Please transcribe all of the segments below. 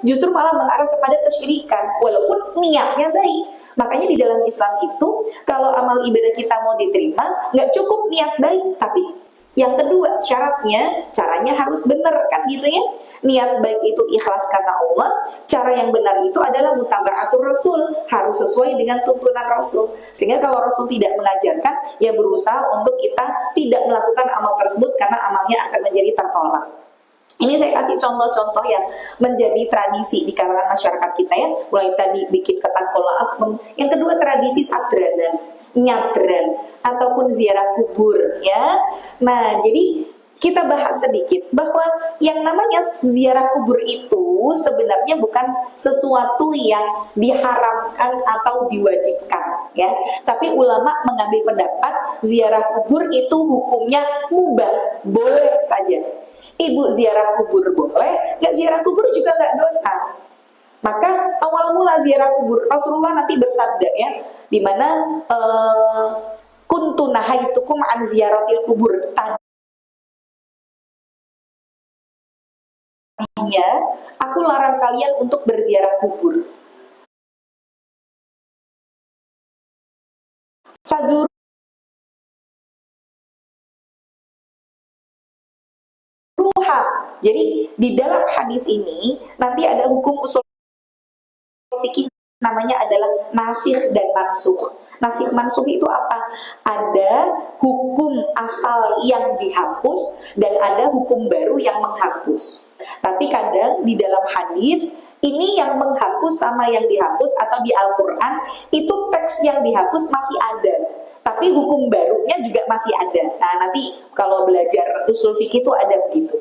justru malah mengarah kepada kesyirikan, walaupun niatnya baik. Makanya di dalam Islam itu, kalau amal ibadah kita mau diterima, nggak cukup niat baik, tapi yang kedua syaratnya, caranya harus benar, kan gitu ya. Niat baik itu ikhlas karena Allah, cara yang benar itu adalah mutaba'atur Rasul, harus sesuai dengan tuntunan Rasul. Sehingga kalau Rasul tidak mengajarkan, ya berusaha untuk kita tidak melakukan amal tersebut karena amalnya akan menjadi tertolak. Ini saya kasih contoh-contoh yang menjadi tradisi di kalangan masyarakat kita ya. Mulai tadi bikin ketan kola apem. Yang kedua tradisi sadranan, nyadran, ataupun ziarah kubur ya. Nah, jadi kita bahas sedikit bahwa yang namanya ziarah kubur itu sebenarnya bukan sesuatu yang diharamkan atau diwajibkan ya. Tapi ulama mengambil pendapat ziarah kubur itu hukumnya mubah, boleh saja. Ibu ziarah kubur boleh, nggak ziarah kubur juga nggak dosa. Maka awal mula ziarah kubur Rasulullah nanti bersabda ya, di mana kuntu nahaitukum an ziyaratil kubur. Tadinya aku larang kalian untuk berziarah kubur. Fazur. Jadi di dalam hadis ini nanti ada hukum usul fikih namanya adalah nasikh dan mansukh. Nasikh mansukh itu apa? Ada hukum asal yang dihapus dan ada hukum baru yang menghapus. Tapi kadang di dalam hadis ini yang menghapus sama yang dihapus atau di Al-Quran itu teks yang dihapus masih ada, tapi hukum barunya juga masih ada. Nah nanti kalau belajar usul fikih itu ada begitu.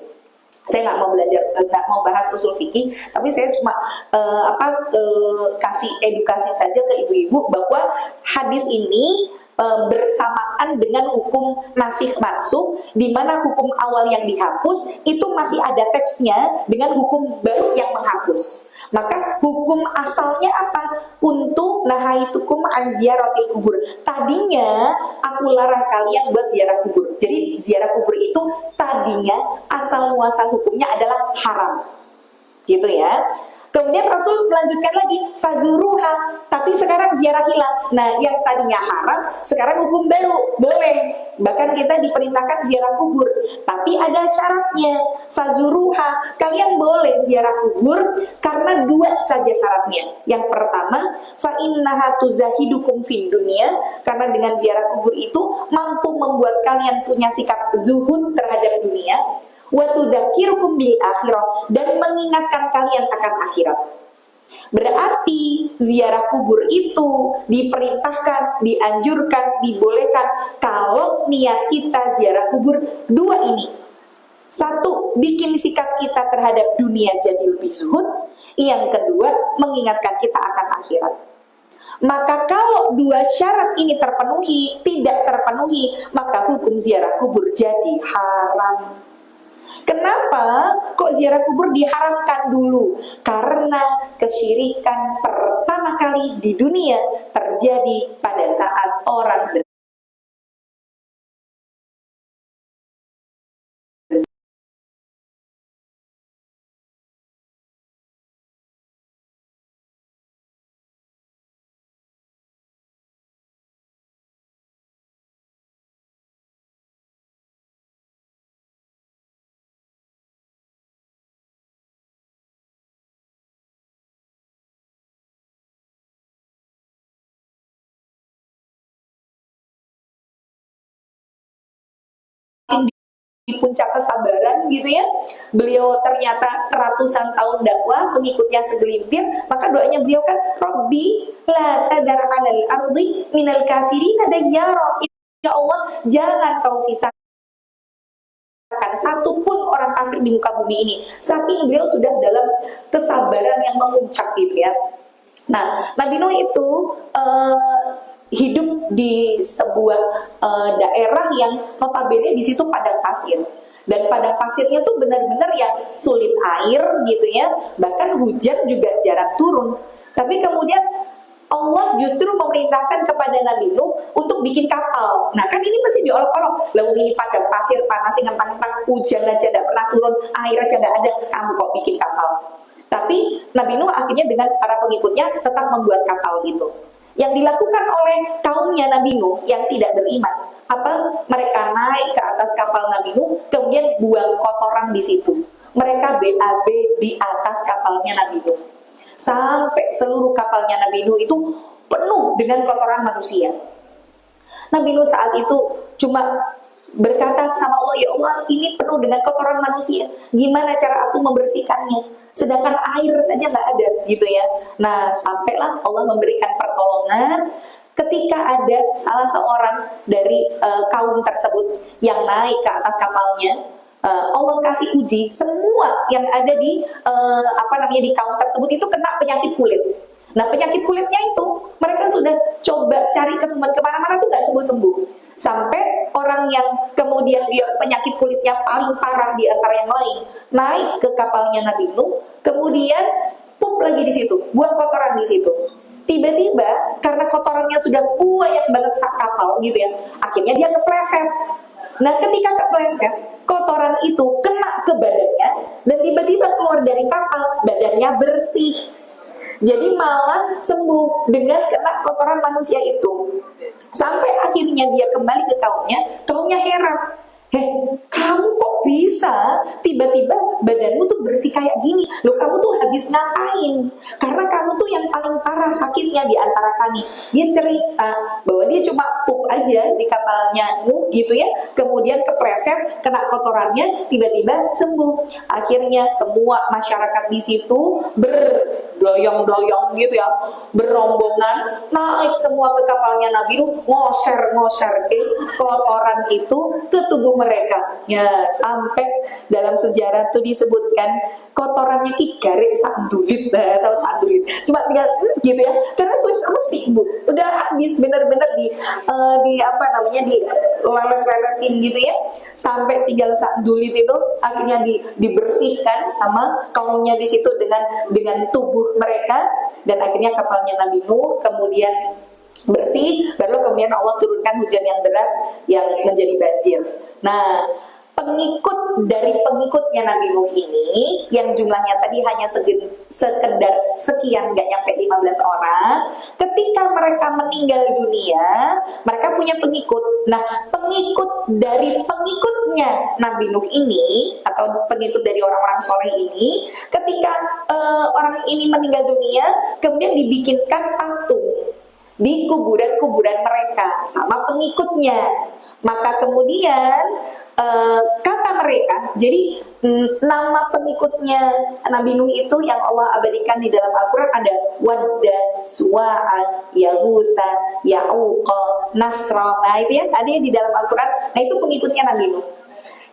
Saya nggak mau belajar, nggak mau bahas usul fikih, tapi saya cuma kasih edukasi saja ke ibu-ibu bahwa hadis ini bersamaan dengan hukum nasikh mansukh, di mana hukum awal yang dihapus itu masih ada teksnya dengan hukum baru yang menghapus. Maka hukum asalnya apa? Kuntu nahaitukum an ziyaratil kubur. Tadinya aku larang kalian buat ziarah kubur. Jadi ziarah kubur itu tadinya asal muasal hukumnya adalah haram. Gitu ya. Kemudian Rasul melanjutkan lagi, fazuruha, tapi sekarang ziarah hilang. Nah, yang tadinya haram, sekarang hukum baru, boleh. Bahkan kita diperintahkan ziarah kubur, tapi ada syaratnya. Fazuruha, kalian boleh ziarah kubur karena dua saja syaratnya. Yang pertama, fa innaha tuzahidukum fid dunya, karena dengan ziarah kubur itu mampu membuat kalian punya sikap zuhud terhadap dunia. Wa tudzakirukum bil akhirah, dan mengingatkan kalian akan akhirat. Berarti ziarah kubur itu diperintahkan, dianjurkan, dibolehkan kalau niat kita ziarah kubur dua ini. Satu, bikin sikap kita terhadap dunia jadi lebih zuhud. Yang kedua, mengingatkan kita akan akhirat. Maka kalau dua syarat ini terpenuhi, tidak terpenuhi, maka hukum ziarah kubur jadi haram. Kenapa kok ziarah kubur diharamkan dulu? Karena kesyirikan pertama kali di dunia terjadi pada saat orang di puncak kesabaran gitu ya. Beliau ternyata ratusan tahun dakwah, pengikutnya segelintir, maka doanya beliau kan, Rabbi la tadar 'alal ardi minal kafirin dayyara. Ya Allah, jangan kau sisakan satu pun orang kafir di muka bumi ini. Saking beliau sudah dalam kesabaran yang memuncak gitu ya. Nah, Nabi Nuh itu hidup di sebuah daerah yang notabene di situ padang pasir, dan padang pasirnya tuh benar-benar yang sulit air gitu ya, bahkan hujan juga jarang turun. Tapi kemudian Allah justru memerintahkan kepada Nabi Nuh untuk bikin kapal. Nah kan ini mesti diolok-olok. Lalu ini padang pasir panas, ngentang-ngentang, hujan aja tidak pernah turun, air aja tidak ada, kamu kok bikin kapal? Tapi Nabi Nuh akhirnya dengan para pengikutnya tetap membuat kapal itu. Yang dilakukan oleh kaumnya Nabi Nuh yang tidak beriman, apa? Mereka naik ke atas kapal Nabi Nuh, kemudian buang kotoran di situ. Mereka BAB di atas kapalnya Nabi Nuh. Sampai seluruh kapalnya Nabi Nuh itu penuh dengan kotoran manusia. Nabi Nuh saat itu cuma berkata sama Allah, ya Allah, ini penuh dengan kotoran manusia. Gimana cara aku membersihkannya? Sedangkan air saja nggak ada, gitu ya. Nah, sampailah Allah memberikan pertolongan ketika ada salah seorang dari kaum tersebut yang naik ke atas kapalnya. Allah kasih uji semua yang ada di di kaum tersebut itu kena penyakit kulit. Nah, penyakit kulitnya itu mereka sudah coba cari kesembuhan kemana-mana tuh nggak sembuh-sembuh. Sampai orang yang kemudian dia penyakit kulitnya paling parah di antara yang lain naik ke kapalnya Nabi Nuh, kemudian pup lagi di situ, buang kotoran di situ. Tiba-tiba karena kotorannya sudah banyak banget sak kapal gitu ya, akhirnya dia kepleset. Nah, ketika kepleset, kotoran itu kena ke badannya dan tiba-tiba keluar dari kapal, badannya bersih. Jadi malah sembuh dengan kena kotoran manusia itu. Sampai akhirnya dia kembali ke kaumnya heran. Kamu kok bisa tiba-tiba badanmu tuh bersih kayak gini? Loh, kamu tuh habis ngapain? Karena kamu tuh yang paling parah sakitnya di antara kami. Dia cerita bahwa dia cuma pup aja di kapalnya Nuh gitu ya. Kemudian kepleset, kena kotorannya, tiba-tiba sembuh. Akhirnya semua masyarakat di situ berdoyong-doyong gitu ya, berombongan naik semua ke kapalnya Nabi Nuh, ngoser ke kotoran itu ke tubuh mereka. Ya, sampai dalam sejarah tuh disebutkan kotorannya ki garek sandulit, atau sandulit. Cuma tinggal gitu ya. Karena mesti Bu, udah habis bener-bener di lelet-leletin gitu ya. Sampai tinggal sandulit itu akhirnya dibersihkan sama kaumnya di situ dengan tubuh mereka, dan akhirnya kapalnya Nabi Nuh kemudian bersih, baru kemudian Allah turunkan hujan yang deras yang menjadi banjir. Nah, pengikut dari pengikutnya Nabi Nuh ini yang jumlahnya tadi hanya sekedar sekian, nggak nyampe 15 orang, ketika mereka meninggal dunia, mereka punya pengikut. Nah, pengikut dari pengikutnya Nabi Nuh ini, atau pengikut dari orang-orang soleh ini, ketika orang ini meninggal dunia, kemudian dibikinkan patung di kuburan-kuburan mereka sama pengikutnya. Maka kemudian kata mereka, jadi nama pengikutnya Nabi Nuh itu yang Allah abadikan di dalam Al-Quran ada Wadda, Suwa'a, Yahutha, Ya'uqa, Nasra. Nah itu ya, ada di dalam Al-Quran. Nah itu pengikutnya Nabi Nuh.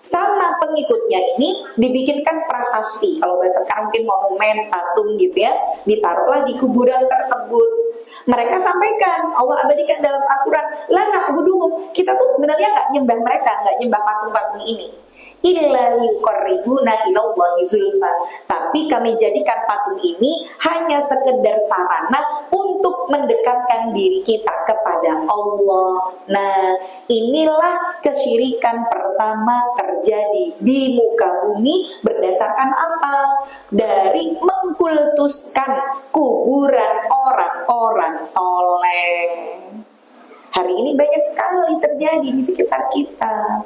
Sama pengikutnya ini dibikinkan prasasti, kalau bahasa sekarang mungkin monumen, patung gitu ya, ditaruhlah di kuburan tersebut. Mereka sampaikan, Allah abadikan dalam Al-Quran, la na'buduhum, kita tuh sebenarnya nggak nyembah mereka, nggak nyembah patung-patung ini, illa liqarribuna ilallahi zulfa, tapi kami jadikan patung ini hanya sekedar sarana untuk mendekatkan diri kita kepada Allah. Nah, inilah kesyirikan pertama terjadi di muka bumi berdasarkan apa? Dari mengkultuskan kuburan orang-orang soleh. Hari ini banyak sekali terjadi di sekitar kita.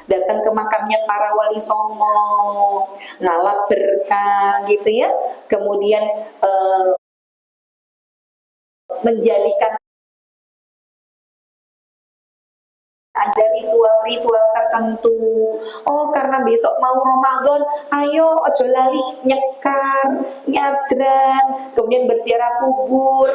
Datang ke makamnya para wali songo, ngalap berkah gitu ya. Kemudian menjadikan ada ritual-ritual tertentu. Oh, karena besok mau Ramadan, ayo ojo lali nyekar, nyadran, kemudian berziarah kubur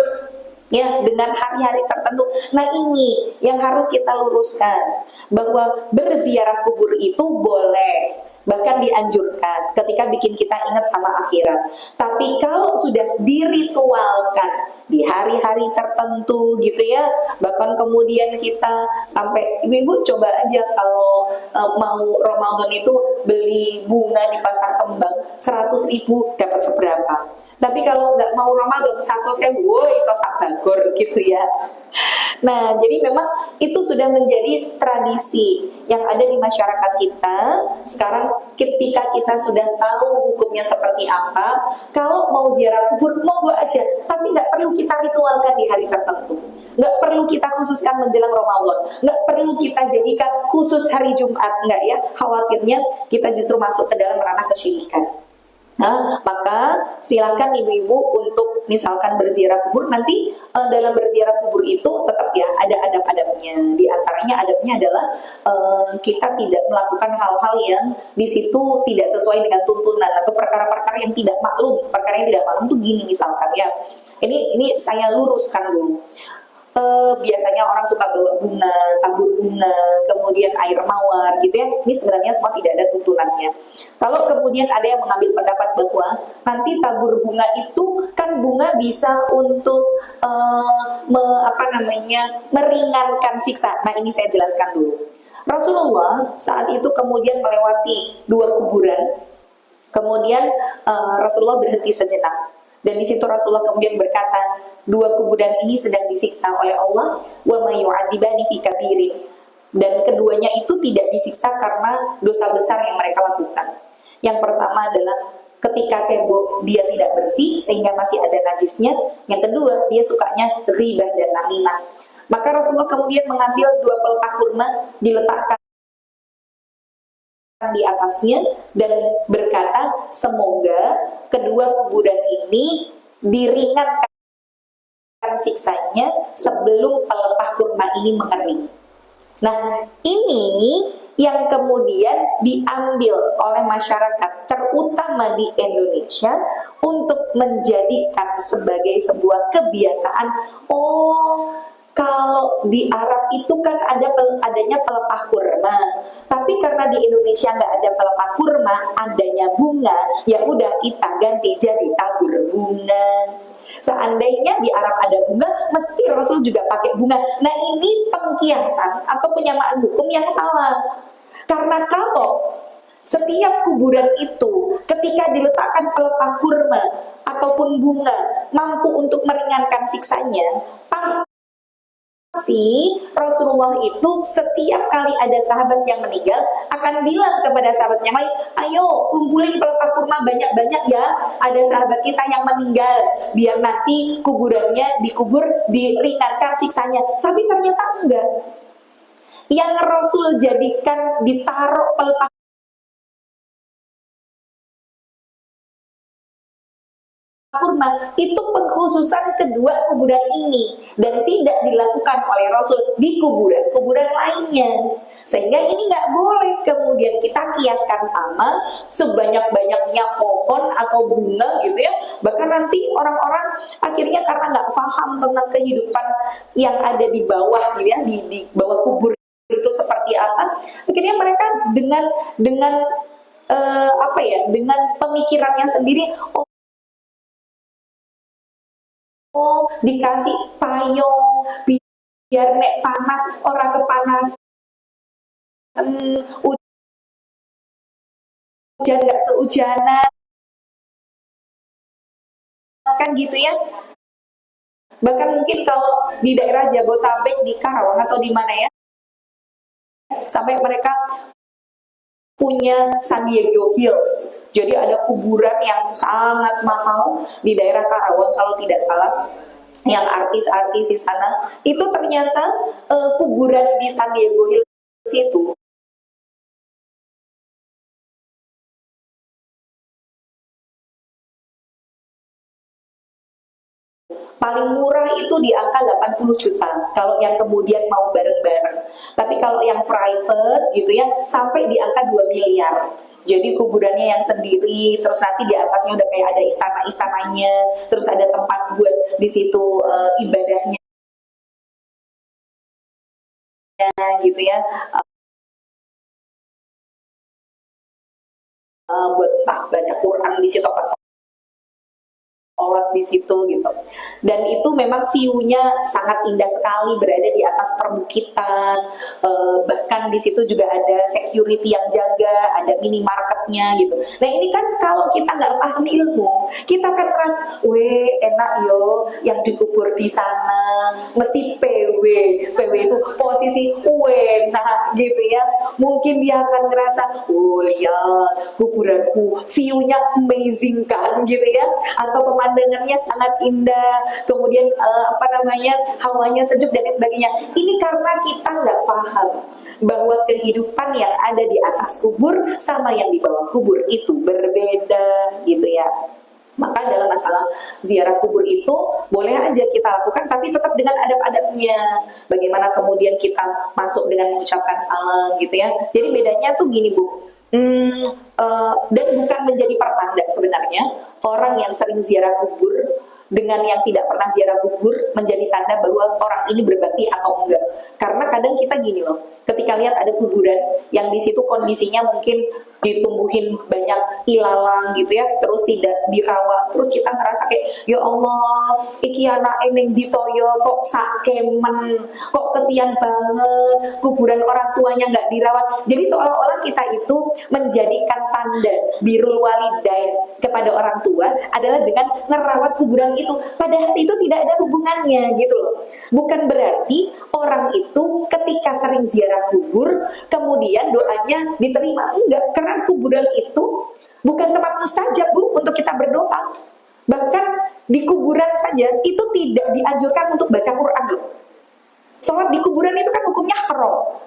ya dengan hari-hari tertentu. Nah, ini yang harus kita luruskan, bahwa berziarah kubur itu boleh, bahkan dianjurkan ketika bikin kita ingat sama akhirat. Tapi kalau sudah diritualkan di hari-hari tertentu gitu ya, bahkan kemudian kita sampai, ibu-ibu coba aja kalau mau Ramadan itu beli bunga di pasar kembang 100.000 dapat seberapa. Tapi kalau nggak mau Ramadan, 1.000, woi, sosak bagor gitu ya. Nah, jadi memang itu sudah menjadi tradisi yang ada di masyarakat kita. Sekarang ketika kita sudah tahu hukumnya seperti apa, kalau mau ziarah kubur, monggo aja. Tapi nggak perlu kita ritualkan di hari tertentu. Nggak perlu kita khususkan menjelang Ramadan. Nggak perlu kita jadikan khusus hari Jumat. Nggak ya, khawatirnya kita justru masuk ke dalam ranah kesyirikan. Nah, maka silakan ibu-ibu untuk misalkan berziarah kubur. Nanti dalam berziarah kubur itu tetap ya ada adab-adabnya. Di antaranya adabnya adalah kita tidak melakukan hal-hal yang di situ tidak sesuai dengan tuntunan atau perkara-perkara yang tidak maklum. Perkara yang tidak maklum itu gini misalkan ya. Ini saya luruskan dulu. Biasanya orang suka bawa bunga, tabur bunga, kemudian air mawar gitu ya. Ini sebenarnya semua tidak ada tuntunannya. Kalau kemudian ada yang mengambil pendapat bahwa nanti tabur bunga itu kan bunga bisa untuk meringankan siksa. Nah, ini saya jelaskan dulu. Rasulullah saat itu kemudian melewati 2 kuburan. Kemudian Rasulullah berhenti sejenak. Dan di situ Rasulullah kemudian berkata, 2 kuburan ini sedang disiksa oleh Allah, wa may yu'adzibani fi kabirin. Dan keduanya itu tidak disiksa karena dosa besar yang mereka lakukan. Yang pertama adalah ketika cebok dia tidak bersih sehingga masih ada najisnya. Yang kedua, dia sukanya ghibah dan namimah. Maka Rasulullah kemudian mengambil 2 pelepah kurma, diletakkan di atasnya dan berkata, semoga kedua kuburan ini diringankan siksanya sebelum pelepah kurma ini mengering. Nah, ini yang kemudian diambil oleh masyarakat terutama di Indonesia untuk menjadikan sebagai sebuah kebiasaan. Oh, kalau di Arab itu kan adanya pelepah kurma, tapi karena di Indonesia nggak ada pelepah kurma, adanya bunga, ya udah kita ganti jadi tabur bunga. Seandainya di Arab ada bunga, mesti Rasul juga pakai bunga. Nah, ini pengkiasan atau penyamaan hukum yang salah. Karena kalau setiap kuburan itu ketika diletakkan pelepah kurma ataupun bunga mampu untuk meringankan siksanya, pasti Rasulullah itu setiap kali ada sahabat yang meninggal akan bilang kepada sahabat yang lain, ayo kumpulin pelepah kurma banyak-banyak ya, ada sahabat kita yang meninggal, biar nanti kuburannya dikubur diringankan siksanya. Tapi ternyata enggak. Yang Rasul jadikan ditaruh pelepah kurma itu pengkhususan kedua kuburan ini dan tidak dilakukan oleh Rasul di kuburan lainnya, sehingga ini nggak boleh kemudian kita kiaskan sama sebanyak-banyaknya pohon atau bunga gitu ya. Bahkan nanti orang-orang akhirnya karena nggak paham tentang kehidupan yang ada di bawah gitu ya, di bawah kubur itu seperti apa, akhirnya mereka dengan dengan pemikirannya sendiri, dikasih payung biar nek panas orang kepanasan, hujan nggak kehujanan, kan gitu ya. Bahkan mungkin kalau di daerah Jabotabek, di Karawang atau di mana ya, sampai mereka punya San Diego Hills. Jadi ada kuburan yang sangat mahal di daerah Karawang kalau tidak salah, yang artis-artis di sana itu ternyata kuburan di San Diego Hills itu paling murah itu di angka 80 juta kalau yang kemudian mau bareng-bareng. Tapi kalau yang private gitu ya sampai di angka 2 miliar. Jadi kuburannya yang sendiri, terus nanti di atasnya udah kayak ada istana-istananya, terus ada tempat buat di situ ibadahnya gitu ya. Buat entah baca Quran di situ apa sholat di situ gitu. Dan itu memang view-nya sangat indah sekali, berada di atas perbukitan. Bahkan di situ juga ada security yang jaga, ada minimarketnya tempatnya gitu. Nah ini kan kalau kita nggak paham ilmu, kita kan merasa, weh enak yo, yang dikubur di sana mesti PW, PW itu posisi enak gitu ya. Mungkin dia akan ngerasa, oh ya kuburanku view-nya amazing kan gitu ya, atau pemandangannya sangat indah, kemudian apa namanya hawanya sejuk dan lain sebagainya. Ini karena kita nggak paham bahwa kehidupan yang ada di atas kubur sama yang di bawah kubur itu berbeda gitu ya. Maka dalam masalah ziarah kubur itu boleh aja kita lakukan, tapi tetap dengan adab-adabnya. Bagaimana kemudian kita masuk dengan mengucapkan salam gitu ya. Jadi bedanya tuh gini Bu, dan bukan menjadi pertanda sebenarnya orang yang sering ziarah kubur dengan yang tidak pernah ziarah kubur menjadi tanda bahwa orang ini berbakti atau enggak. Karena kadang kita gini loh, ketika lihat ada kuburan yang di situ kondisinya mungkin ditumbuhin banyak ilalang gitu ya, terus tidak dirawat, terus kita ngerasa kayak, ya Allah, iki anak eneng ditoyo kok sakemen, kok kesian banget, kuburan orang tuanya nggak dirawat. Jadi seolah-olah kita itu menjadikan tanda birrul walidain kepada orang tua adalah dengan merawat kuburan itu, padahal itu tidak ada hubungannya gitu loh. Bukan berarti orang itu ketika sering ziarah kubur kemudian doanya diterima, enggak, karena kuburan itu bukan tempat mustajab Bu untuk kita berdoa. Bahkan di kuburan saja itu tidak dianjurkan untuk baca Quran loh. Sholat di kuburan itu kan hukumnya haram.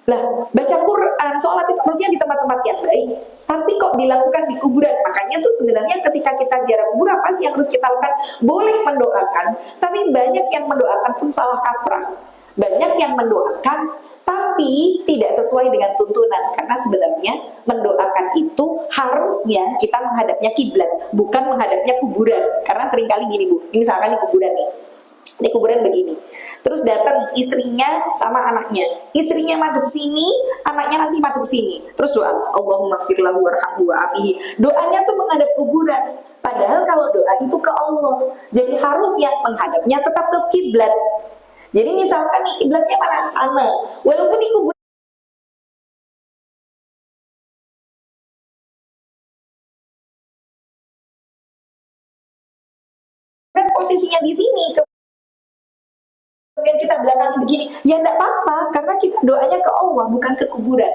Lah, baca Quran, sholat itu maksudnya di tempat-tempat yang baik, tapi kok dilakukan di kuburan. Makanya tuh sebenarnya ketika kita ziarah kubur, apa sih yang harus kita lakukan? Boleh mendoakan, tapi banyak yang mendoakan pun salah kaprah. Banyak yang mendoakan tapi tidak sesuai dengan tuntunan, karena sebenarnya mendoakan itu harusnya kita menghadapnya kiblat, bukan menghadapnya kuburan. Karena seringkali gini Bu, ini misalkan di kuburan nih, di kuburan begini, terus datang istrinya sama anaknya, istrinya madhep sini, anaknya nanti madhep sini, terus doa Allahumma firlahu warhamhu wa'afihi, doanya tuh menghadap kuburan. Padahal kalau doa itu ke Allah, jadi harus yang menghadapnya tetap ke kiblat. Jadi misalkan nih kiblatnya mana sana, walaupun di kuburan posisinya di sini, kemudian kita belakang begini, ya enggak apa-apa, karena kita doanya ke Allah, bukan ke kuburan.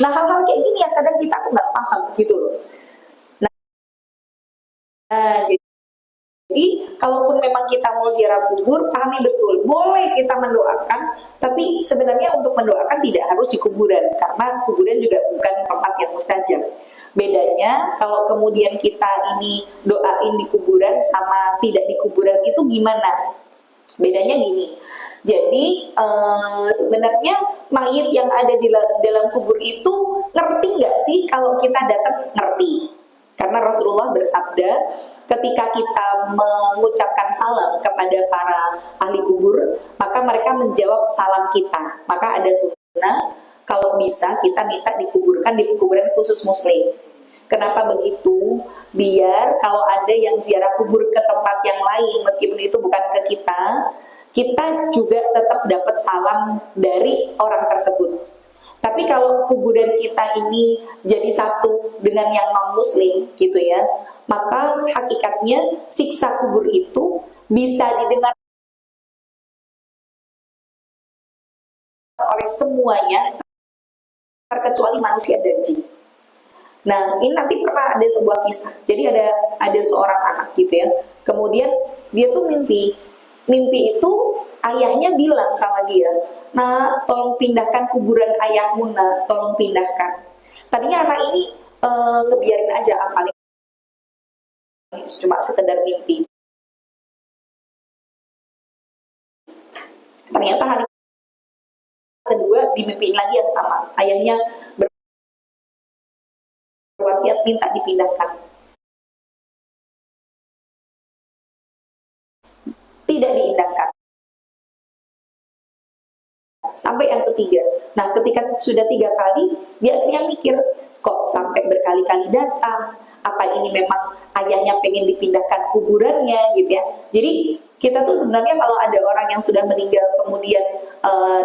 Nah hal-hal kayak gini yang kadang kita tuh nggak paham gitu loh. Nah, jadi kalaupun memang kita mau ziarah kubur, pahami betul, boleh kita mendoakan, tapi sebenarnya untuk mendoakan tidak harus di kuburan, karena kuburan juga bukan tempat yang mustajab. Bedanya kalau kemudian kita ini doain di kuburan sama tidak di kuburan itu gimana? Bedanya gini. Jadi sebenarnya mayit yang ada di dalam kubur itu ngerti nggak sih kalau kita datang? Ngerti. Karena Rasulullah bersabda, ketika kita mengucapkan salam kepada para ahli kubur, maka mereka menjawab salam kita. Maka ada sunnah, kalau bisa kita minta dikuburkan di kuburan khusus muslim. Kenapa begitu? Biar kalau ada yang ziarah kubur ke tempat yang lain, meskipun itu bukan ke kita juga tetap dapat salam dari orang tersebut. Tapi kalau kuburan kita ini jadi satu dengan yang non-muslim gitu ya, maka hakikatnya siksa kubur itu bisa didengar oleh semuanya, terkecuali manusia dan jin. Nah, ini nanti pernah ada sebuah kisah. Jadi ada seorang anak gitu ya. Kemudian dia tuh mimpi itu ayahnya bilang sama dia, "Nah, tolong pindahkan kuburan ayahmu, nah, tolong pindahkan." Tadinya anak ini ngebiarin aja, paling cuma sekedar mimpi. Ternyata hari kedua dimimpiin lagi yang sama. Ayahnya berwasiat minta dipindahkan. Tidak diindahkan. Sampai yang ketiga. Nah, ketika sudah 3 kali, dia akhirnya mikir, kok sampai berkali-kali datang? Apa ini memang ayahnya pengen dipindahkan kuburannya gitu ya? Jadi kita tuh sebenarnya kalau ada orang yang sudah meninggal kemudian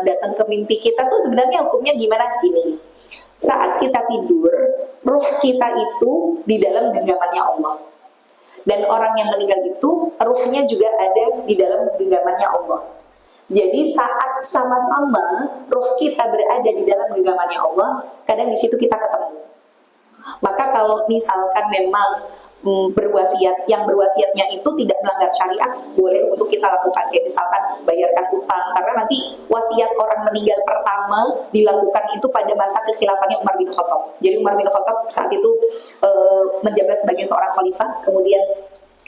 datang ke mimpi kita tuh sebenarnya hukumnya gimana? Gini, saat kita tidur ruh kita itu di dalam genggamannya Allah. Dan orang yang meninggal itu ruhnya juga ada di dalam genggamannya Allah. Jadi saat sama-sama ruh kita berada di dalam genggamannya Allah, kadang di situ kita ketemu. Maka kalau misalkan memang berwasiat, yang berwasiatnya itu tidak melanggar syariat, boleh untuk kita lakukan. Kayak misalkan bayarkan utang, karena nanti wasiat orang meninggal pertama dilakukan itu pada masa kekhilafannya Umar bin Khattab. Jadi Umar bin Khattab saat itu menjabat sebagai seorang khalifah. Kemudian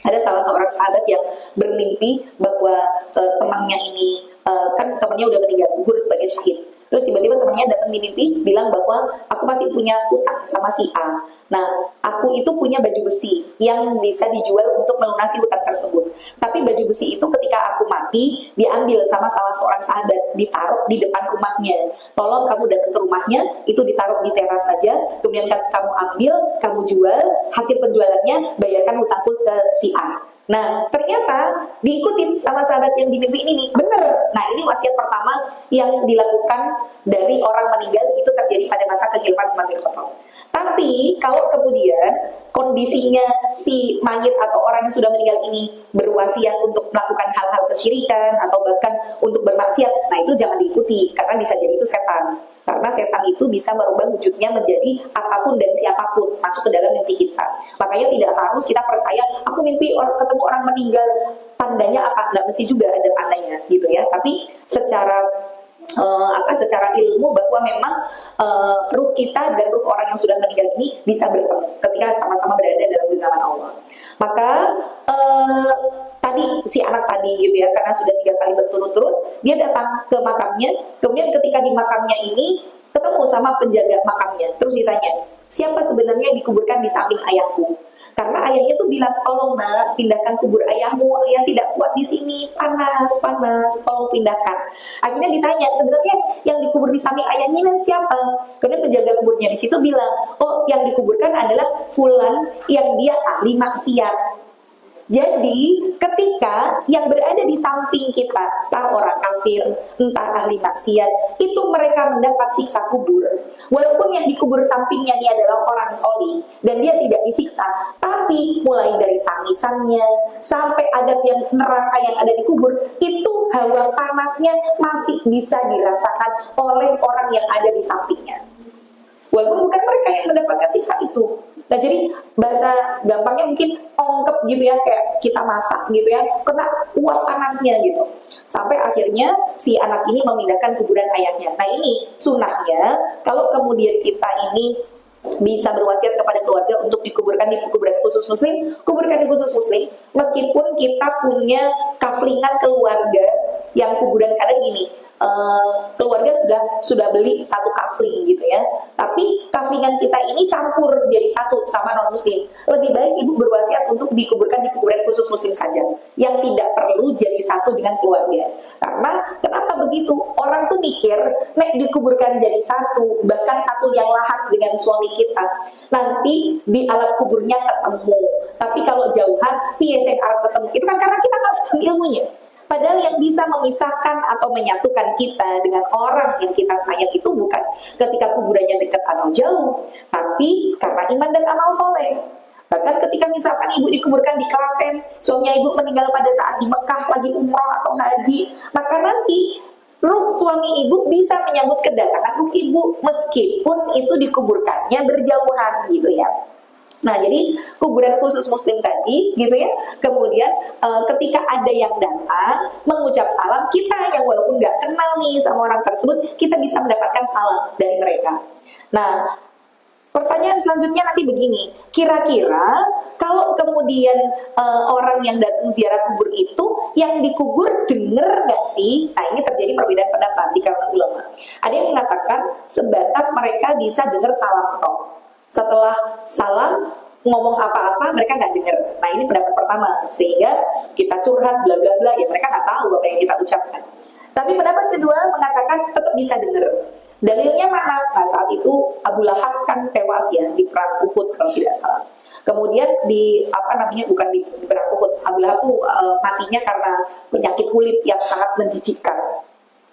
ada salah seorang sahabat yang bermimpi bahwa temannya ini kan temannya udah meninggal, gugur sebagai syahid. Terus tiba-tiba temannya datang di mimpi bilang bahwa aku masih punya utang sama si A. Nah, aku itu punya baju besi yang bisa dijual untuk melunasi utang tersebut. Tapi baju besi itu ketika aku mati diambil sama salah seorang sahabat, ditaruh di depan rumahnya. Tolong kamu datang ke rumahnya, itu ditaruh di teras saja. Kemudian kamu ambil, kamu jual, hasil penjualannya bayarkan utangku ke si A. Nah, ternyata diikutin sama sahabat yang di mimpi ini nih, bener. Nah, ini wasiat pertama yang dilakukan dari orang meninggal, itu terjadi pada masa kehidupan Umar bin Khattab. Tapi kalau kemudian kondisinya si mayit atau orang yang sudah meninggal ini berwasiat untuk melakukan hal-hal kesyirikan atau bahkan untuk bermaksiat, nah itu jangan diikuti, karena bisa jadi itu setan. Karena setan itu bisa merubah wujudnya menjadi apapun dan siapapun masuk ke dalam mimpi kita. Makanya tidak harus kita percaya, aku mimpi ketemu orang meninggal, tandanya apa? Nggak mesti juga ada tandanya gitu ya. Tapi secara secara ilmu bahwa memang ruh kita dan ruh orang yang sudah meninggal ini bisa bertemu ketika sama-sama berada dalam genggaman Allah. Maka tadi si anak tadi gitu ya, karena sudah 3 kali berturut-turut dia datang ke makamnya. Kemudian ketika di makamnya ini ketemu sama penjaga makamnya, terus ditanya, siapa sebenarnya yang dikuburkan di samping ayahku? Karena ayahnya tuh bilang, tolong nak, pindahkan kubur ayahmu, ayah tidak kuat di sini, panas, tolong pindahkan. Akhirnya ditanya, sebenarnya yang dikubur di samping ayahnya ini siapa? Kemudian penjaga kuburnya di situ bilang, oh yang dikuburkan adalah fulan yang dia ahli maksiat. Jadi ketika yang berada di samping kita, entah orang kafir, entah ahli maksiat, itu mereka mendapat siksa kubur. Walaupun yang dikubur sampingnya ini adalah orang soli dan dia tidak disiksa, tapi mulai dari tangisannya sampai adab yang neraka yang ada di kubur, itu hawa panasnya masih bisa dirasakan oleh orang yang ada di sampingnya. Walaupun bukan mereka yang mendapatkan siksa itu. Nah, jadi bahasa gampangnya mungkin ongkep gitu ya, kayak kita masak gitu ya, kena uap panasnya gitu. Sampai akhirnya si anak ini memindahkan kuburan ayahnya. Nah, ini sunnahnya kalau kemudian kita ini bisa berwasiat kepada keluarga untuk dikuburkan di kuburan khusus muslim, kuburkan di khusus muslim. Meskipun kita punya kaflingan keluarga yang kuburan, kadang gini, keluarga sudah beli satu kafling gitu ya, tapi kaflingan kita ini campur jadi satu sama non muslim. Lebih baik ibu berwasiat untuk dikuburkan di kuburan khusus muslim saja, yang tidak perlu jadi satu dengan keluarga. Karena kenapa begitu? Orang tuh mikir nek dikuburkan jadi satu, bahkan satu yang lahat dengan suami kita, nanti di alam kuburnya ketemu. Tapi kalau jauhan piye sing arep ketemu, itu kan karena kita nggak paham ilmunya. Padahal yang bisa memisahkan atau menyatukan kita dengan orang yang kita sayang itu bukan ketika kuburannya dekat atau jauh, tapi karena iman dan amal soleh. Bahkan ketika misalkan ibu dikuburkan di Klaten, suaminya ibu meninggal pada saat di Mekah lagi umroh atau haji, maka nanti ruh suami ibu bisa menyambut kedatangan ruh ibu meskipun itu dikuburkannya berjauhan gitu ya. Nah, jadi kuburan khusus muslim tadi gitu ya. Kemudian ketika ada yang datang mengucap salam, kita yang walaupun nggak kenal nih sama orang tersebut, kita bisa mendapatkan salam dari mereka. Nah, pertanyaan selanjutnya nanti begini, kira-kira kalau kemudian orang yang datang ziarah kubur itu yang dikubur denger nggak sih? Nah, ini terjadi perbedaan pendapat di kalangan ulama. Ada yang mengatakan sebatas mereka bisa dengar salam toh. Setelah salam ngomong apa-apa mereka nggak dengar. Nah, ini pendapat pertama, sehingga kita curhat bla bla bla ya mereka nggak tahu apa yang kita ucapkan. Tapi pendapat kedua mengatakan tetap bisa dengar. Dalilnya mana? Nah, saat itu Abu Lahab kan tewas ya di perang Uhud kalau tidak salah. Kemudian bukan di perang Uhud, Abu Lahab matinya karena penyakit kulit yang sangat menjijikkan.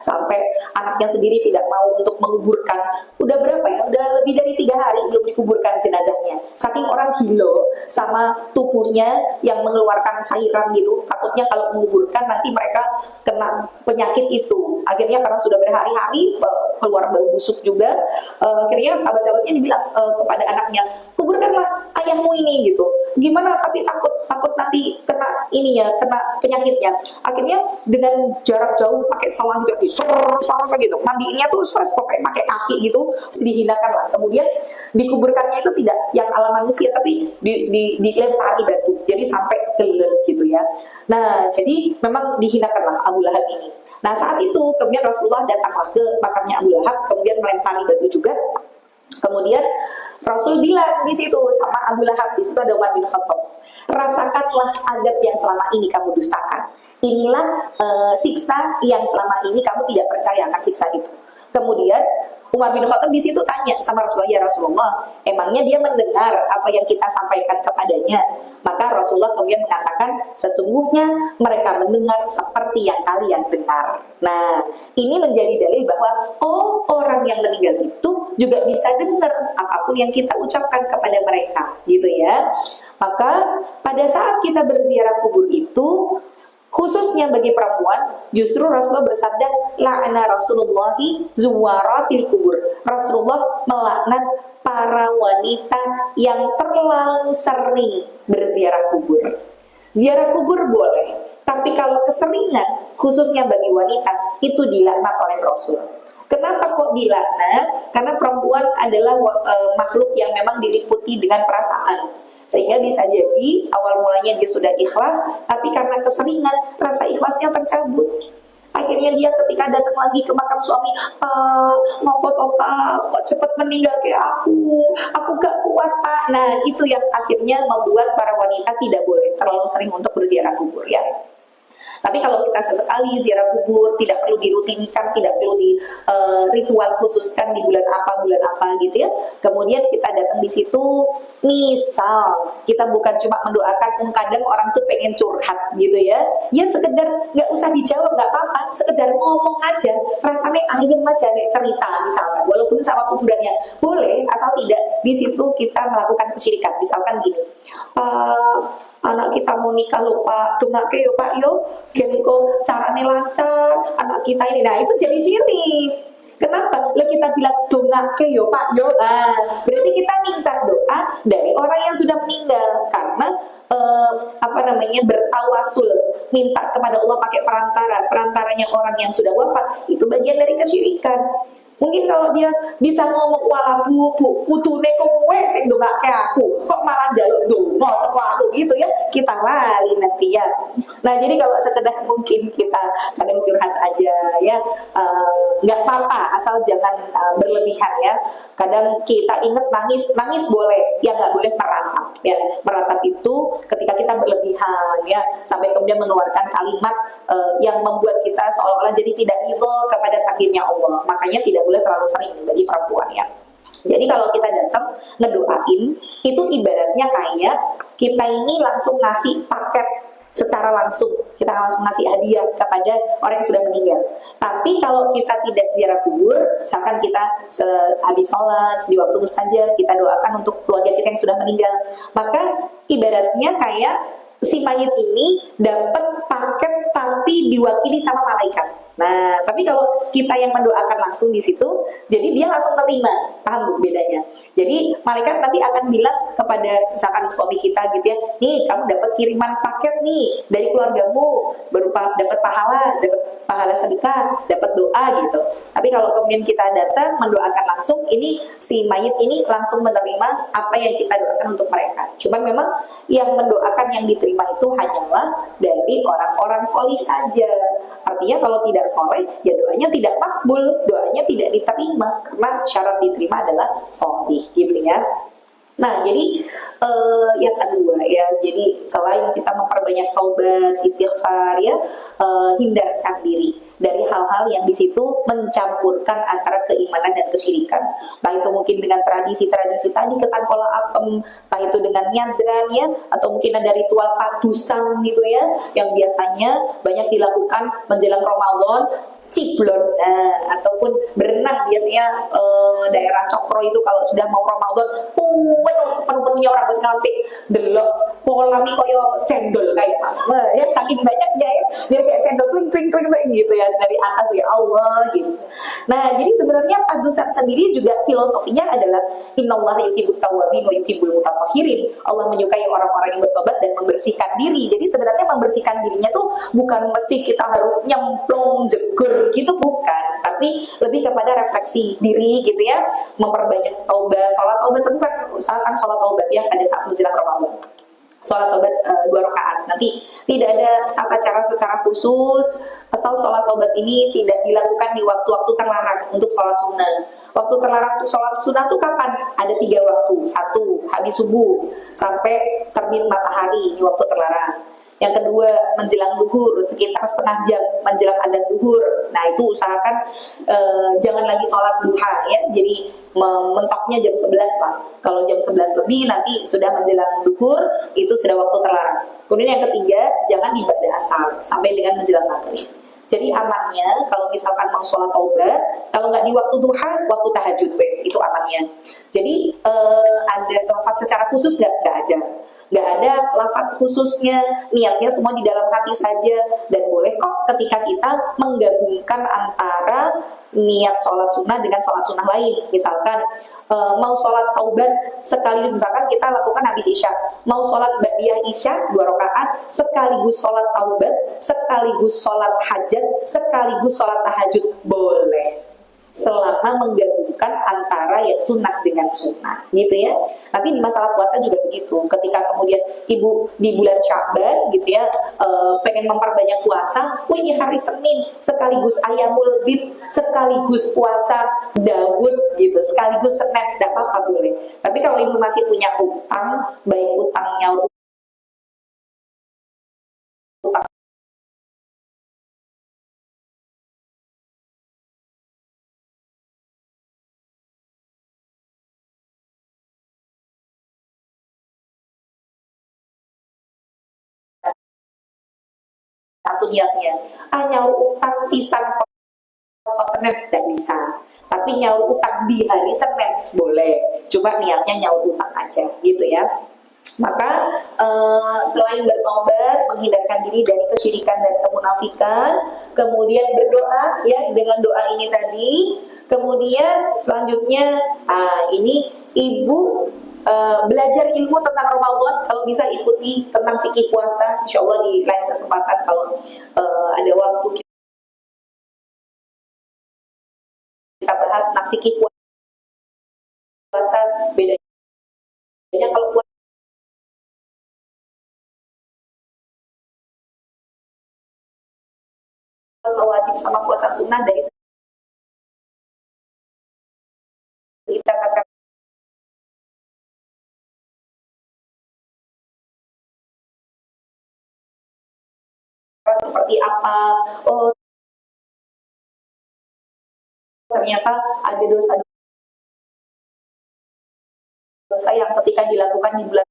sampai anaknya sendiri tidak mau untuk menguburkan. Udah berapa ya? Udah lebih dari 3 hari belum dikuburkan jenazahnya. Saking orang gila sama tubuhnya yang mengeluarkan cairan gitu. Takutnya kalau menguburkan nanti mereka kena penyakit itu. Akhirnya karena sudah berhari-hari keluar bau busuk juga, akhirnya sahabat-sahabatnya dibilang kepada anaknya, kuburkanlah ayahmu ini gitu. Gimana? Tapi takut nanti kena ininya, kena penyakitnya. Akhirnya dengan jarak jauh pakai sawan gitu, gitu. Mandinya tuh pakai kaki gitu, dihinakan lah. Kemudian dikuburkannya itu tidak yang ala manusia, tapi dilempari batu. Jadi sampai kelet gitu ya. Nah, jadi memang dihinakan lah Abu Lahab ini. Nah, saat itu kemudian Rasulullah datanglah ke makamnya Abu Lahab, kemudian melempari batu juga. Kemudian Rasul bilang di situ sama Abu Lahab, di situ ada Umar bin Khattab, rasakanlah adab yang selama ini kamu dustakan. Inilah siksa yang selama ini kamu tidak percaya akan siksa itu. Kemudian Umar bin Khattab di situ tanya sama Rasulullah, ya Rasulullah, emangnya dia mendengar apa yang kita sampaikan kepadanya? Maka Rasulullah kemudian mengatakan, sesungguhnya mereka mendengar seperti yang kalian dengar. Nah, ini menjadi dalil bahwa orang yang meninggal itu juga bisa dengar apapun yang kita ucapkan kepada mereka, gitu ya. Maka pada saat kita berziarah kubur itu, khususnya bagi perempuan, justru Rasulullah bersabda, la'ana Rasulullahi zuwaratil kubur. Rasulullah melaknat para wanita yang terlalu sering berziarah kubur. Ziarah kubur boleh, tapi kalau keseringan, khususnya bagi wanita, itu dilaknat oleh Rasul. Kenapa kok dilaknat? Karena perempuan adalah makhluk yang memang diliputi dengan perasaan. Sehingga bisa jadi awal mulanya dia sudah ikhlas, tapi karena keseringan rasa ikhlasnya tercabut. Akhirnya dia ketika datang lagi ke makam suami, ngopo toh Pak, kok cepat meninggal kayak aku gak kuat Pak. Nah, itu yang akhirnya membuat para wanita tidak boleh terlalu sering untuk berziarah kubur ya. Tapi kalau kita sesekali ziarah kubur, tidak perlu dirutinkan, tidak perlu di ritual khususkan di bulan apa gitu ya. Kemudian kita datang di situ, misal kita bukan cuma mendoakan, kadang orang tuh pengen curhat gitu ya. Ya sekedar nggak usah dijawab, nggak apa-apa, sekedar ngomong aja, rasanya ayem aja nih cerita misalkan, walaupun sama kuburannya boleh, asal tidak di situ kita melakukan kesyirikan. Misalkan gini, anak kita mau nikah lho Pak, dongake yo Pak yo, genko carane lancar, anak kita ini. Nah, itu jadi syirik. Kenapa? Lah kita bilang dongake yo Pak yo. Nah, berarti kita minta doa dari orang yang sudah meninggal karena bertawasul, minta kepada Allah pakai perantaranya orang yang sudah wafat, itu bagian dari kesyirikan. Mungkin kalau dia bisa ngomong wala bu putune kowe sing ndongake aku, kok malah njaluk donga saka aku gitu ya, kita lali nanti ya. Nah, jadi kalau sekedar mungkin kita kadang curhat aja ya, nggak apa-apa asal jangan berlebihan ya. Kadang kita ingat nangis boleh, ya nggak boleh meratap ya. Meratap itu ketika kita berlebihan ya, sampai kemudian mengeluarkan kalimat yang membuat kita seolah-olah jadi tidak ridho kepada takdirnya Allah. Makanya tidak boleh terlalu sering bagi perempuan ya. Jadi kalau kita datang ngedoain, itu ibaratnya kayak kita ini langsung ngasih paket secara langsung, kita langsung ngasih hadiah kepada orang yang sudah meninggal. Tapi kalau kita tidak ziarah kubur, misalkan kita habis sholat, di waktu mustajab, kita doakan untuk keluarga kita yang sudah meninggal, maka ibaratnya kayak si mayit ini dapat paket tapi diwakili sama malaikat. Nah, tapi kalau kita yang mendoakan langsung di situ, jadi dia langsung terima, paham Bu bedanya? Jadi malaikat nanti akan bilang kepada misalkan suami kita gitu ya, nih kamu dapat kiriman paket nih dari keluargamu, berupa dapat pahala sedekah, dapat doa gitu. Tapi kalau kemudian kita datang mendoakan langsung, ini si mayit ini langsung menerima apa yang kita doakan untuk mereka. Cuman memang yang mendoakan yang diterima itu hanyalah dari orang-orang solih saja. Artinya kalau tidak soleh, ya doanya tidak makbul, doanya tidak diterima, karena syarat diterima adalah solih gitu ya. Nah, jadi yang kedua ya, jadi selain kita memperbanyak taubat, istighfar ya, hindarkan diri dari hal-hal yang di situ mencampurkan antara keimanan dan kesyirikan. Entah itu mungkin dengan tradisi-tradisi tadi, ketan kola apem, entah itu dengan nyadran ya, atau mungkin ada ritual padusan gitu ya, yang biasanya banyak dilakukan menjelang Ramadan. ciblon, ataupun berenang biasanya daerah Cokro itu kalau sudah mau Ramadan penuh sepenuhnya orang wis nganti delok polami koyo cendol kayak ya saking banyaknya ya jadi kayak cendol twing gitu ya dari atas ya Allah gitu. Nah jadi sebenarnya padusan sendiri juga filosofinya adalah innallaha yuhibbut tawwabin wa yuhibbul mutatahhirin. Allah menyukai orang-orang yang bertobat dan membersihkan diri. Jadi sebenarnya membersihkan dirinya tuh bukan mesti kita harus nyemplung jegur gitu, bukan, tapi lebih kepada refleksi diri gitu ya, memperbanyak taubat. Sholat taubat itu kan usahakan sholat taubat ya pada saat menjelang Ramadan. Sholat taubat 2 rakaat. Nanti tidak ada tata cara secara khusus, asal sholat taubat ini tidak dilakukan di waktu-waktu terlarang untuk sholat sunnah. Waktu terlarang untuk sholat sunnah itu kapan? Ada 3 waktu. 1, habis subuh sampai terbit matahari, ini waktu terlarang. Yang kedua, menjelang duhur, sekitar setengah jam menjelang adzan duhur. Nah itu usahakan jangan lagi sholat duha ya, jadi mentoknya jam 11 lah. Kalau jam 11 lebih nanti sudah menjelang duhur, itu sudah waktu terlarang. Kemudian yang ketiga, jangan ibadah asar sampai dengan menjelang maghrib. Jadi amannya kalau misalkan mau sholat taubat, kalau nggak di waktu duha, waktu tahajud wes, itu amannya. Jadi ada tempat secara khusus nggak ada. Nggak ada lafaz khususnya, niatnya semua di dalam hati saja. Dan boleh kok ketika kita menggabungkan antara niat sholat sunnah dengan sholat sunnah lain. Misalkan mau sholat taubat sekaligus, misalkan kita lakukan habis isya, mau sholat ba'diyah isya 2 rakaat, sekaligus sholat taubat, sekaligus sholat hajat, sekaligus sholat tahajud, boleh, selama menggabungkan antara ya sunnah dengan sunnah gitu ya. Nanti di masalah puasa juga begitu, ketika kemudian ibu di bulan Sya'ban gitu ya, pengen memperbanyak puasa, ini hari Senin sekaligus ayamul bid, sekaligus puasa Daud gitu, sekaligus Senin, tidak apa-apa, boleh. Tapi kalau ibu masih punya utang, baik utangnya utang satu niatnya, nyaur utang sisa puasa Senin tidak bisa, tapi nyaur utang di hari Senin boleh, cuma niatnya nyaur utang aja gitu ya. Maka selain bertobat, menghindarkan diri dari kesyirikan dan kemunafikan, kemudian berdoa ya dengan doa ini tadi. Kemudian selanjutnya ini ibu belajar ilmu tentang Ramadan, kalau bisa ikuti tentang fikih puasa, insya Allah di lain kesempatan kalau ada waktu kita bahas tentang fikih puasa, bedanya kalau puasa wajib sama puasa sunnah dari kita kaca seperti apa. Oh ternyata ada dosa-dosa yang ketika dilakukan di bulan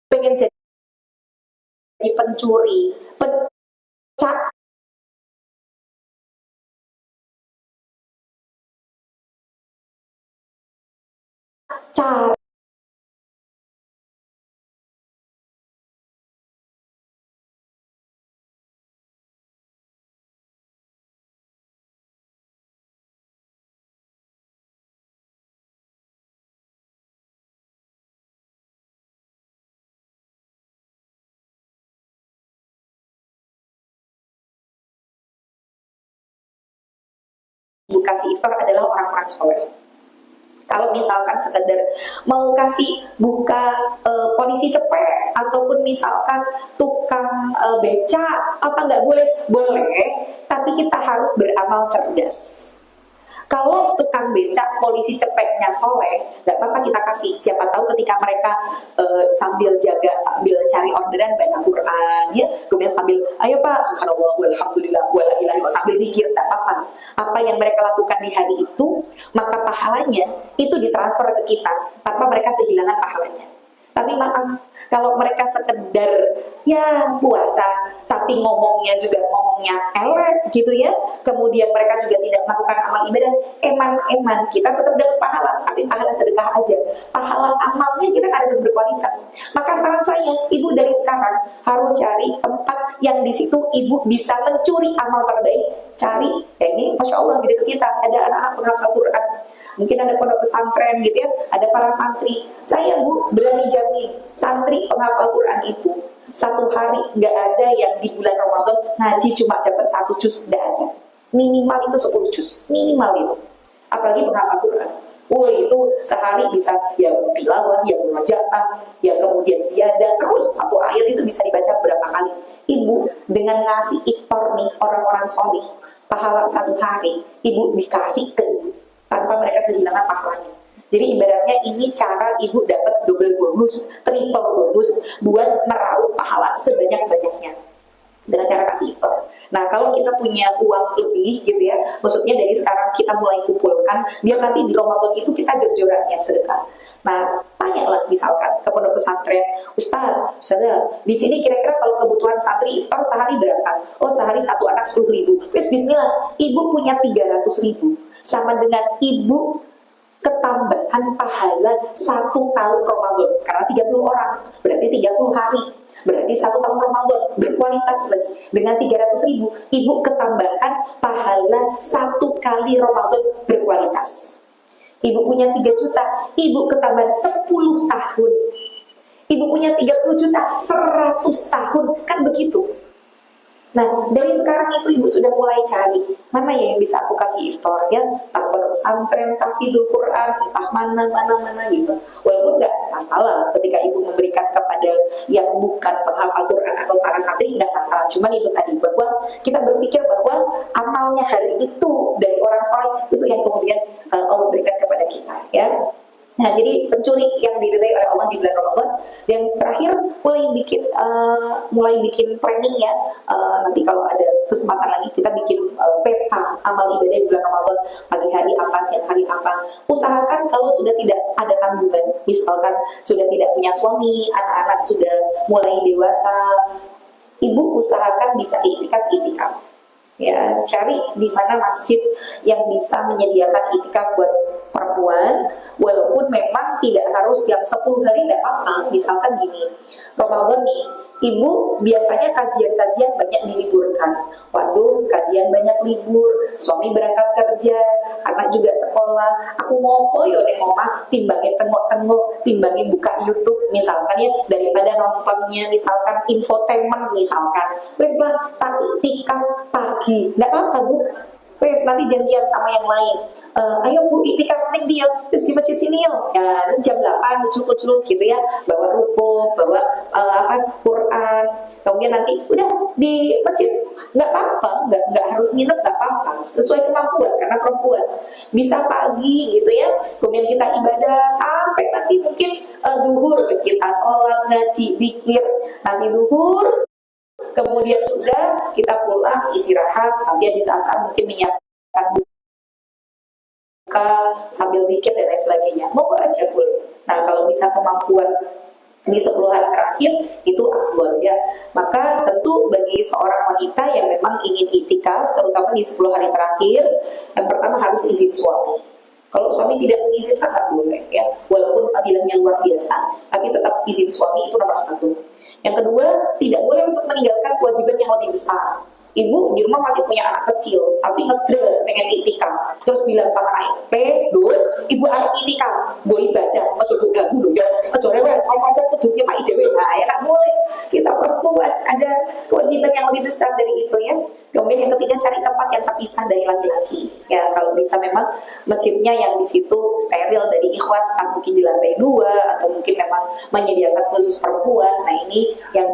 pengen jadi pencuri, pecah cara ibu kasih iftar adalah orang-orang soleh. Kalau misalkan sekedar mau kasih buka polisi cepet ataupun misalkan tukang beca, apa nggak boleh? Boleh, tapi kita harus beramal cerdas. Kalau tukang becak, polisi cepetnya soleh, nggak apa-apa kita kasih. Siapa tahu ketika mereka sambil jaga, sambil cari orderan baca Quran, ya, kemudian sambil, ayo Pak, subhanallah, walhamdulillah, wala ilaha illallah, sambil zikir, nggak apa-apa. apa yang mereka lakukan di hari itu, maka pahalanya itu ditransfer ke kita tanpa mereka kehilangan pahalanya. Tapi maaf, kalau mereka sekedar ya puasa, tapi ngomongnya juga ngomongnya elek gitu ya, kemudian mereka juga tidak melakukan amal ibadah, eman kita tetap dapat pahala, tapi pahala sedekah aja. Pahala amalnya kita ada berkualitas. Maka saran saya, ibu dari sekarang harus cari tempat yang di situ ibu bisa mencuri amal terbaik. Cari, ya ini Masya Allah di dekat kita ada anak-anak penghafal Quran. Mungkin ada pondok pesantren gitu ya, ada para santri. Saya Bu berani jamin, santri penghafal Quran itu satu hari nggak ada yang di bulan Ramadan ngaji cuma dapat 1 juz, nggak ada. Minimal itu 10 juz, minimal itu. Apalagi penghafal Quran. Itu sehari bisa yang tilawah, yang murojaah, yang kemudian ziyadah, terus satu ayat itu bisa dibaca berapa kali. Ibu dengan ngasih iftar nih orang-orang solih, pahala 1 hari, ibu dikasih ke ibu tanpa mereka kehilangan pahalanya. Jadi ibaratnya ini cara ibu dapat double bonus, triple bonus buat meraup pahala sebanyak-banyaknya dengan cara kasih iftar. Nah, kalau kita punya uang lebih gitu ya, maksudnya dari sekarang kita mulai kumpulkan, biar nanti di Ramadan itu kita jor-jorannya sedekah. Nah, tanyalah misalkan ke pondok pesantren, Ustazah, di sini kira-kira kalau kebutuhan santri iftar sehari berapa? Oh, sehari satu anak 10.000. Bismillah, ibu punya 300.000. Sama dengan ibu ketambahan pahala 1 tahun Ramadan. Karena 30 orang, berarti 30 hari. Berarti 1 tahun Ramadan berkualitas lagi. Dengan 300.000, ibu ketambahan pahala 1 kali Ramadan berkualitas. Ibu punya 3 juta, ibu ketambahan 10 tahun. Ibu punya 30 juta, 100 tahun. Kan begitu. Nah, dari sekarang itu ibu sudah mulai cari mana ya yang bisa aku kasih iftar ya, entah pondok pesantren, tahfidzul Quran, entah mana gitu. Walaupun nggak masalah ketika ibu memberikan kepada yang bukan penghafal Quran atau para santri, nggak masalah. Cuman itu tadi bahwa kita berpikir bahwa amalnya hari itu dari orang soleh itu yang kemudian Allah berikan kepada kita ya. Nah, jadi pencuri yang diridai oleh Allah di bulan Ramadan. Yang terakhir mulai bikin planning ya. Nanti kalau ada kesempatan lagi kita bikin peta amal ibadah di bulan Ramadan. Pagi hari apa, siang hari apa. Usahakan kalau sudah tidak ada tanggungan, misalkan sudah tidak punya suami, anak-anak sudah mulai dewasa, ibu usahakan bisa itikaf. Ya, cari di mana masjid yang bisa menyediakan itikaf buat perempuan, walaupun memang tidak harus yang 10 hari, tidak apa-apa. Misalkan gini, Ramadan nih, ibu biasanya kajian-kajian banyak diliburkan. Waduh, kajian banyak libur, suami berangkat kerja, anak juga sekolah. Aku mau yo nih omah, timbangin tengok-tengok, timbangin buka YouTube misalkan ya, daripada nontonnya misalkan infotainment misalkan. Wes lah, tak itikaf pagi, nggak apa-apa Bu. Wes nanti janjian sama yang lain. Ayo Bu, itikaf nih dia, terus di masjid sini yo. Ya, jam 8 muncul gitu ya, bawa ruko, bawa Quran. Kemudian nanti udah di masjid, nggak apa-apa, nggak harus nginep, nggak apa-apa, sesuai kemampuan karena perempuan bisa pagi gitu ya. Kemudian kita ibadah sampai nanti mungkin duhur, terus kita sholat, ngaji, zikir, nanti duhur. Kemudian sudah kita pulang istirahat, nanti bisa asal mungkin menyiapkan buka sambil bikin dan lain sebagainya. Mau aja boleh. Nah, kalau bisa kemampuan di 10 hari terakhir itu afdal ya. Maka tentu bagi seorang wanita yang memang ingin itikaf, terutama di 10 hari terakhir, yang pertama harus izin suami. Kalau suami tidak mengizinkan nggak boleh ya. Walaupun fadilahnya luar biasa, tapi tetap izin suami itu nomor 1. Yang kedua, tidak boleh untuk meninggalkan kewajiban yang lebih besar. Ibu di rumah masih punya anak kecil, tapi ngedre pengen itikaf. Terus bilang sama ayah, ibu harus itikaf, gue ibadah, ojo ganggu dulu ya, ojo rewel, ngomong kuduknya Pak Idewe. Nah, ya nggak boleh. Kita perempuan ada kewajiban yang lebih besar dari itu ya. Kemudian yang ketiga, cari tempat yang terpisah dari laki-laki. Ya, kalau bisa memang masjidnya yang di situ steril dari ikhwan, mungkin di lantai 2 atau mungkin memang menyediakan khusus perempuan. Nah, ini yang